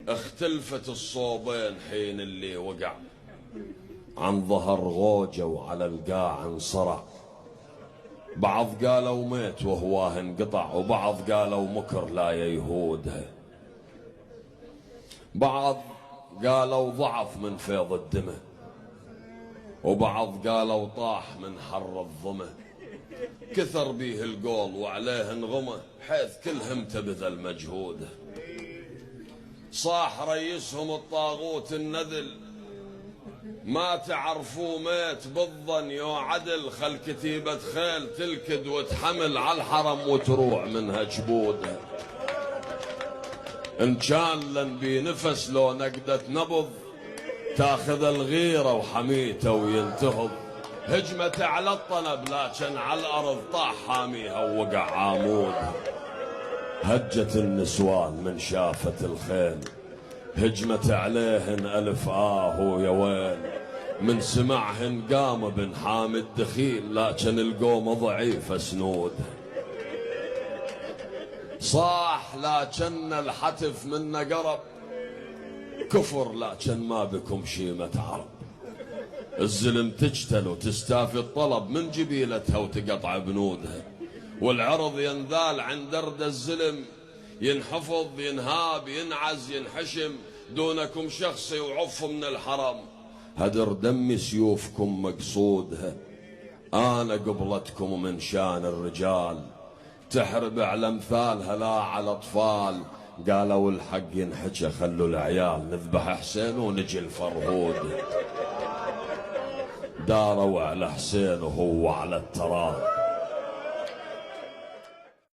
اختلفت الصوبين حين اللي وقع عن ظهر غوجة وعلى القاع انصرع. بعض قالوا ميت وهواه انقطع، وبعض قالوا مكر لا يهودها، بعض قالوا ضعف من فيض الدمه، وبعض قالوا طاح من حر الظمه. كثر بيه القول وعليه انغمه، حيث كلهم تبذل مجهوده. صاح ريسهم الطاغوت النذل، ما تعرفوا ميت بالظن يو عدل. خل كتيبة خيل تلكد وتحمل على الحرم وتروع منها جبودها. ان كان لن بنفس لو نقدة نبض، تاخذ الغيرة وحميته وينتهض. هجمت على الطنب لكن على الارض طاح حاميها ووقع عامودها. هجت النسوان من شافت الخيل، هجمت عليهن ألف يا ويل. من سمعهن قام بن حامد دخيل، لكن القوم ضعيف سنود. صاح لكن الحتف منا قرب، كفر لكن ما بكم شيمة عرب. الزلم تجتل وتستافي الطلب من جبيلتها وتقطع بنودها. والعرض ينذال عند درد الزلم، ينحفظ ينهاب ينعز ينحشم. دونكم شخصي وعف من الحرم، هدر دم سيوفكم مقصودها. انا قبلتكم من شان الرجال، تحرب على امثالها لا على اطفال. قالوا الحق ينحكى خلوا العيال، نذبح حسين ونجي الفرهود. داروا على حسين وهو على التراب،